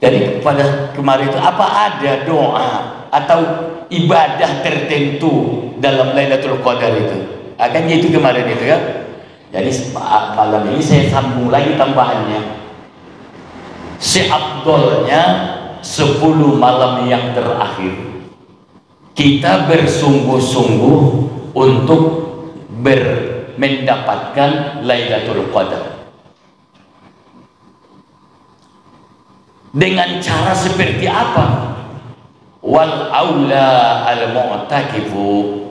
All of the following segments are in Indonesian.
Jadi pada kemarin itu apa ada doa atau ibadah tertentu dalam Lailatul Qadar itu? Akan itu kemarin itu ya. Jadi malam ini saya sambung lagi tambahannya. Seafdolnya 10 malam yang terakhir kita bersungguh-sungguh untuk mendapatkan Lailatul Qadar. Dengan cara seperti apa? Wal aula al mu'takifu,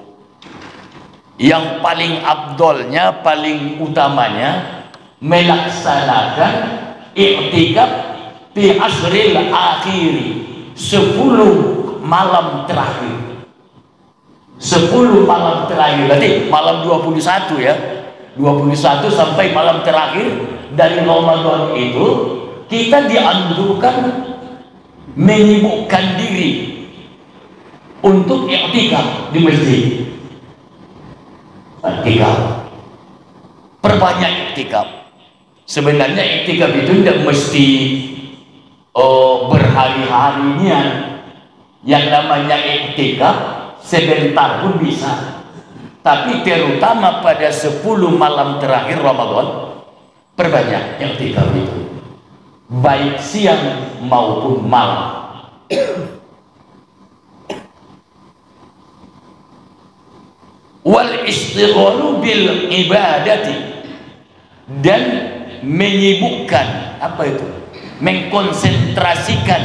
yang paling afdolnya, paling utamanya melaksanakan i'tikaf fi asril akhiri, 10 malam terakhir. 10 malam terakhir berarti malam 21 ya, 21 sampai malam terakhir dari Ramadan itu kita dianjurkan menyibukkan diri untuk i'tikaf di masjid. I'tikaf, perbanyak i'tikaf. Sebenarnya i'tikaf itu tidak mesti berhari-harinya. Yang namanya i'tikaf sebentar pun bisa, tapi terutama pada 10 malam terakhir Ramadan perbanyak i'tikaf itu, baik siang maupun malam. Wal istighalu bil ibadati, dan menyibukkan apa itu, mengkonsentrasikan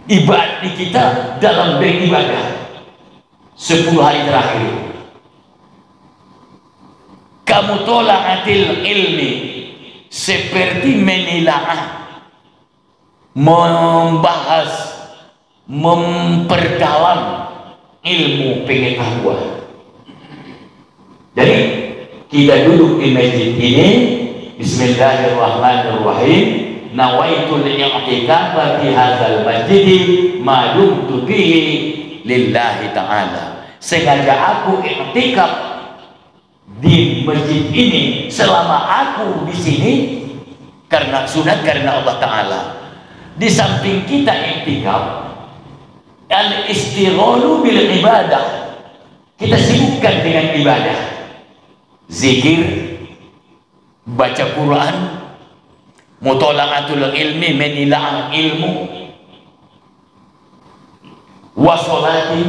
ibadah kita dalam beribadah 10 hari terakhir. Kamu tola'atil ilmi, seperti menelaah, membahas, memperdalam ilmu pengetahuan. Jadi kita duduk di masjid ini, bismillahirrahmanirrahim, nawaitul i'tikafa fi hadzal masjid ma dumtu bihi lillahi ta'ala. Sengaja aku i'tikaf di masjid ini selama aku di sini karena sunat, karena Allah Ta'ala. Di samping kita i'tikaf, al-istighalu bil ibadah, kita sibukkan dengan ibadah, zikir, baca Quran, mutola'atul ilmi, menilaah ilmu, wasolati,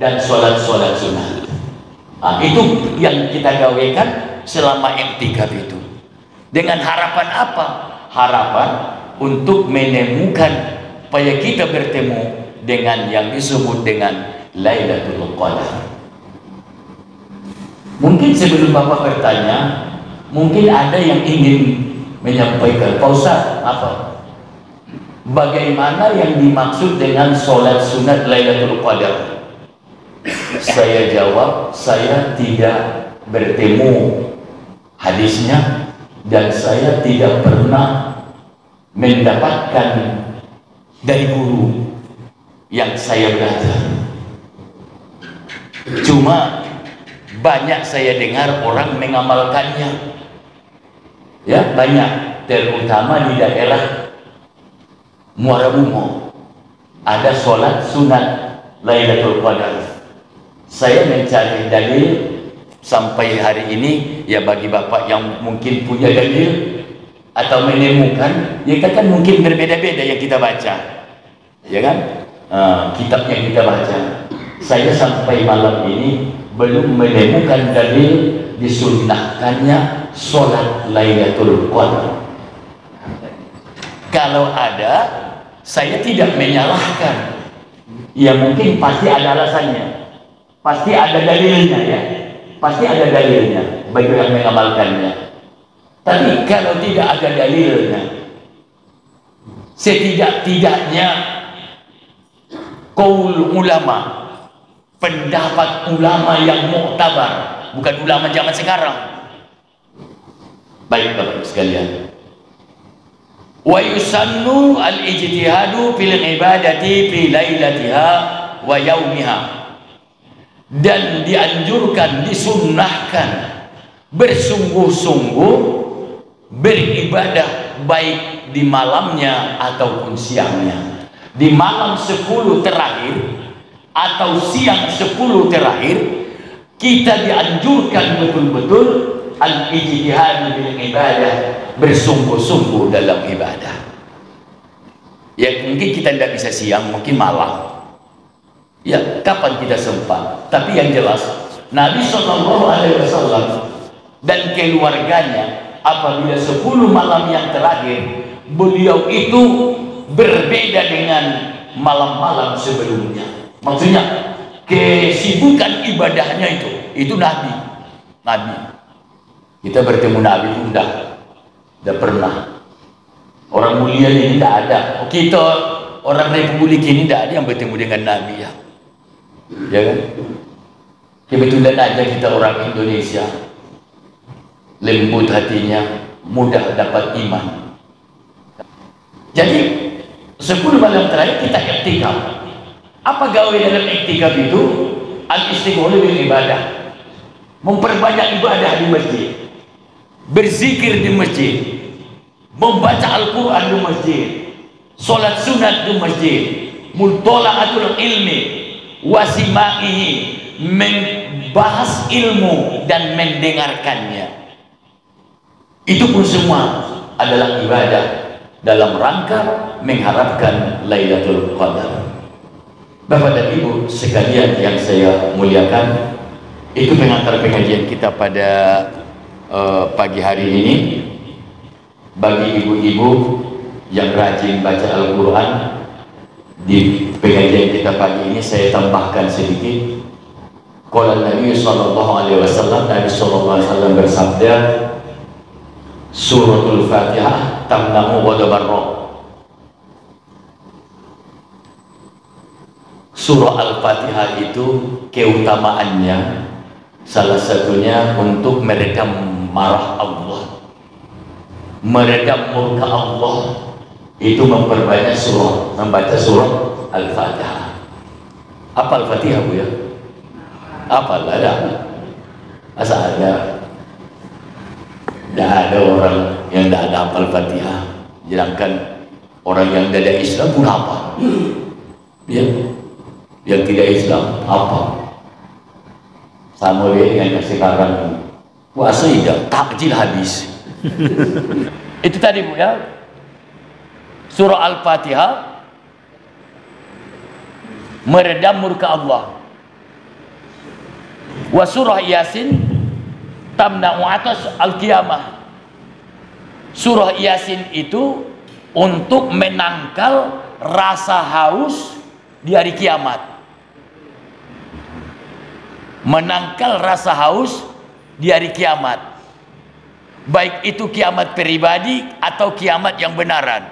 dan sholat-sholat sunnah. Nah, itu yang kita gawekan selama i'tikaf itu. Dengan harapan apa? Harapan untuk menemukan, supaya kita bertemu dengan yang disebut dengan Lailatul Qadar. Mungkin sebelum Bapak bertanya, mungkin ada yang ingin menyampaikan, Pak Ustaz, apa? Bagaimana yang dimaksud dengan sholat sunat Lailatul Qadar? Saya jawab, saya tidak bertemu hadisnya dan saya tidak pernah mendapatkan dari guru yang saya belajar. Cuma banyak saya dengar orang mengamalkannya, ya banyak, terutama di daerah Muara Bungo ada sholat sunat Lailatul Qadar. Saya mencari dalil sampai hari ini, ya bagi Bapak yang mungkin punya dalil atau menemukan, ya kan mungkin berbeda-beda yang kita baca, ya kan? Kitabnya kita baca. Saya sampai malam ini belum menemukan dalil disunnahkannya sholat Lailatul Qadar. Kalau ada, saya tidak menyalahkan. Ya mungkin pasti ada alasannya, pasti ada dalilnya, ya pasti ada dalilnya bagi yang mengamalkannya. Tapi kalau tidak ada dalilnya, setidak-tidaknya qaul ulama, pendapat ulama yang muktabar, bukan ulama zaman sekarang. Baik Bapak sekalian, Wa yusannu al-ijtihadu fil ibadati fi lailatiha wa yaumiha, dan dianjurkan, disunnahkan bersungguh-sungguh beribadah baik di malamnya ataupun siangnya. Di malam 10 terakhir atau siang 10 terakhir kita dianjurkan betul-betul al-ijtihad bil ibadah, bersungguh-sungguh dalam ibadah. Ya mungkin kita tidak bisa siang, mungkin malam. Ya kapan kita sempat. Tapi yang jelas Nabi SAW dan keluarganya apabila 10 malam yang terakhir, beliau itu berbeda dengan malam-malam sebelumnya. Maksudnya kesibukan ibadahnya itu Nabi. Kita bertemu Nabi pun tidak pernah. Orang mulia ini tidak ada. Kita orang republik ini tidak ada yang bertemu dengan Nabi, ya. Ya kan? Kebetulan aja kita orang Indonesia, lembut hatinya, mudah dapat iman. Jadi 10 malam terakhir kita iktikaf. Apa gawe dalam iktikaf itu? Al-istighfar bil ibadah, memperbanyak ibadah di masjid, berzikir di masjid, membaca Al-Quran di masjid, sholat sunat di masjid, mutola'atul ilmi wasima'ihi, membahas ilmu dan mendengarkannya. Itu pun semua adalah ibadah dalam rangka mengharapkan Lailatul Qadar. Bapak dan Ibu sekalian yang saya muliakan, itu pengantar pengajian kita pada pagi hari ini. Bagi ibu-ibu yang rajin baca Al-Quran, di pengajian kita pagi ini saya tambahkan sedikit. Qala Nabi SAW, Nabi SAW bersabda, Suratul Fatihah tamna'u ghadabar Rabb. Surah Al-Fatihah itu keutamaannya salah satunya untuk meredam marah Allah, meredam murka Allah. Itu memperbanyak membaca surah Al-Fatihah. Apa Al-Fatihah, Bu ya? Apa ada? Asal ada. Tidak ada orang yang tidak ada hafal Fatihah. Sedangkan orang yang tidak ada Islam pun apa? Ya, yang tidak Islam apa? Sama dengan sekarang puasa tidak, takjil habis. Itu tadi, Bu ya. Surah Al-Fatihah meredam murka Allah. Wa surah Yasin tamna'u atas al-qiyamah. Surah Yasin itu untuk menangkal rasa haus di hari kiamat. Menangkal rasa haus di hari kiamat. Baik itu kiamat pribadi atau kiamat yang benaran.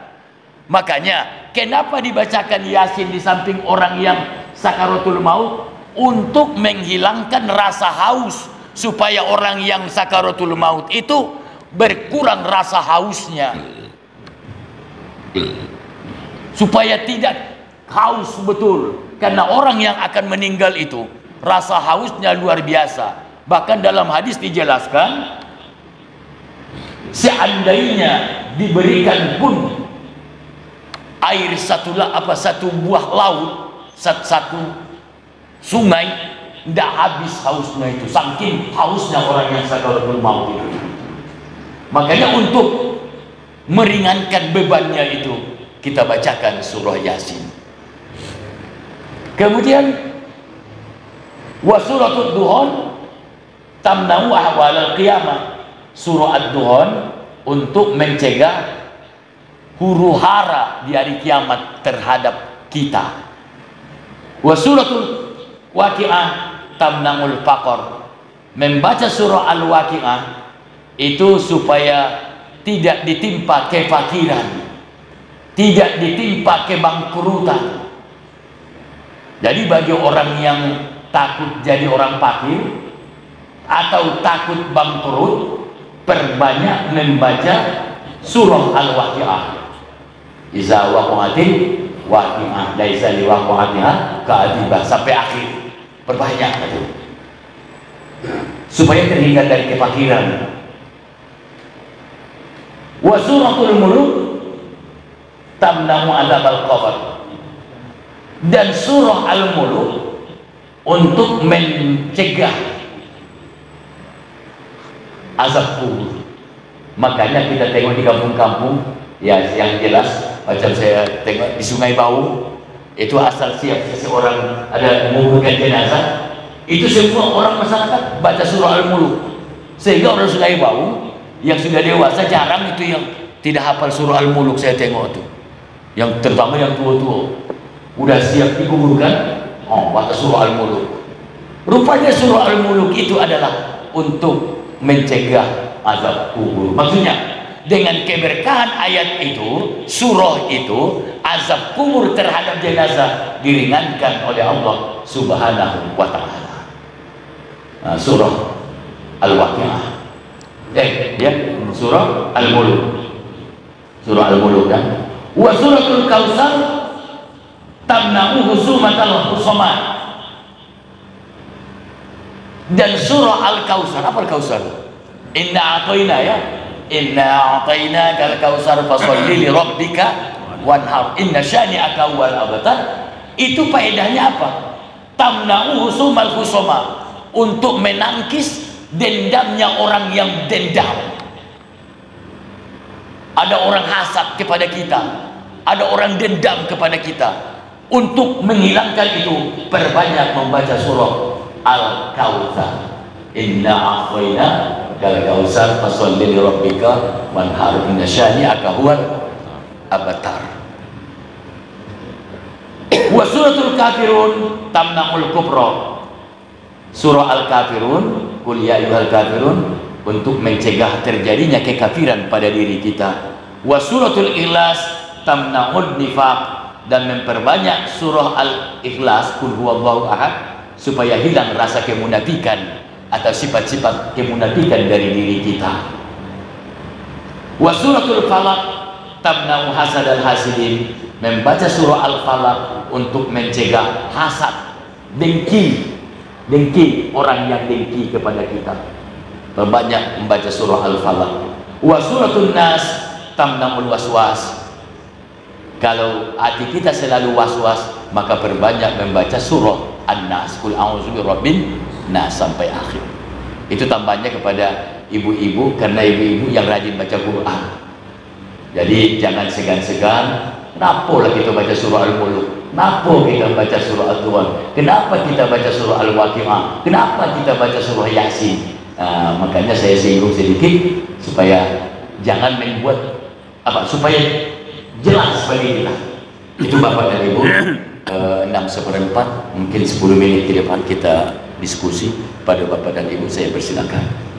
Makanya kenapa dibacakan Yasin di samping orang yang sakaratul maut? Untuk menghilangkan rasa haus, supaya orang yang sakaratul maut itu berkurang rasa hausnya, supaya tidak haus betul. Karena orang yang akan meninggal itu rasa hausnya luar biasa. Bahkan dalam hadis dijelaskan, seandainya diberikan pun air satu buah laut, satu sungai, tidak habis hausnya itu, saking hausnya orang yang sakaratul maut itu. Makanya untuk meringankan bebannya itu kita bacakan surah Yasin. Kemudian wa suratul Duhan tamna'u ahwalal qiyamah. Surah Ad-Duhan untuk mencegah huru hara di hari kiamat terhadap kita. Wa suratul Waqi'ah tamna'ul faqr. Membaca surah Al-Waqi'ah itu supaya tidak ditimpa kefakiran, tidak ditimpa kebangkrutan. Jadi bagi orang yang takut jadi orang fakir atau takut bangkrut, perbanyak membaca surah Al-Waqi'ah. Iza waqa'atil waqi'ah laisa li waqa'atiha ka'adibah sampai akhir. Perbanyak itu. Supaya terhindar dari kefakiran. Wa suratul muluk tamna'u adzabal qabr. Dan surah Al-Muluk untuk mencegah azab kubur. Makanya kita tengok di kampung-kampung ya, yang jelas macam saya tengok di Sungai Bau, itu asal siap seseorang ada menguburkan jenazah, itu semua orang masyarakat baca surah Al-Muluk. Sehingga orang Sungai Bau yang sudah dewasa jarang itu yang tidak hafal surah Al-Muluk. Saya tengok tuh, yang terutama yang tua-tua udah siap dikuburkan, baca surah Al-Muluk. Rupanya surah Al-Muluk itu adalah untuk mencegah azab kubur. Maksudnya dengan keberkahan ayat itu, surah itu, azab kubur terhadap jenazah diringankan oleh Allah Subhanahu wa Ta'ala. Surah Al-Waqi'ah, surah Al-Muluk, surah Al-Muluk kan. Wa suratul Kautsar tamna'u husumatal husamat. Dan surah Al-Kautsar, apa Al-Kautsar? Inna a'tayna, ya, inna a'tayna kal kautsar fasalli li rabbika wanhar inna syani'aka wal abtar. Itu faedahnya apa? Tamna'u husumal husama, untuk menangkis dendamnya orang yang dendam. Ada orang hasad kepada kita, ada orang dendam kepada kita. Untuk menghilangkan itu, perbanyak membaca surah Al-Kautsar. Inna a'tayna kal kautsar fasalli li rabbika wanhar inna syani'aka huwal abtar. Wa suratul kafirun tamna'ul kubra. Surah Al-Kafirun, qul ya ayyuhal kafirun, untuk mencegah terjadinya kekafiran pada diri kita. Wa suratul ikhlas tamna'ud nifaq, dan memperbanyak surah Al-Ikhlas, qul huwallahu ahad, supaya hilang rasa kemunafikan atau sifat-sifat kemunafikan dari diri kita. Wa suratul falaq tamna'u hasadal hasidin, membaca surah Al-Falaq untuk mencegah hasad, dengki orang yang dengki kepada kita. Perbanyak membaca surah Al-Falaq. Wa suratul Nas tamna'ul waswas. Kalau hati kita selalu waswas, maka perbanyak membaca surah An-Nas, qul a'udzu birabbin nas, sampai akhir. Itu tambahnya kepada ibu-ibu, karena ibu-ibu yang rajin baca Quran. Jadi jangan segan-segan. Kenapa lah kita baca surah Al-Muluk? Kenapa kita baca surah Al-Tuhan? Kenapa kita baca surah Al-Waqi'ah? Kenapa kita baca surah Yasin? Makanya saya singgung sedikit supaya jangan membuat supaya jelas bagi kita. Itu Bapak dan Ibu. 6:04, mungkin 10 menit ke depan kita diskusi. Pada Bapak dan Ibu saya persilakan.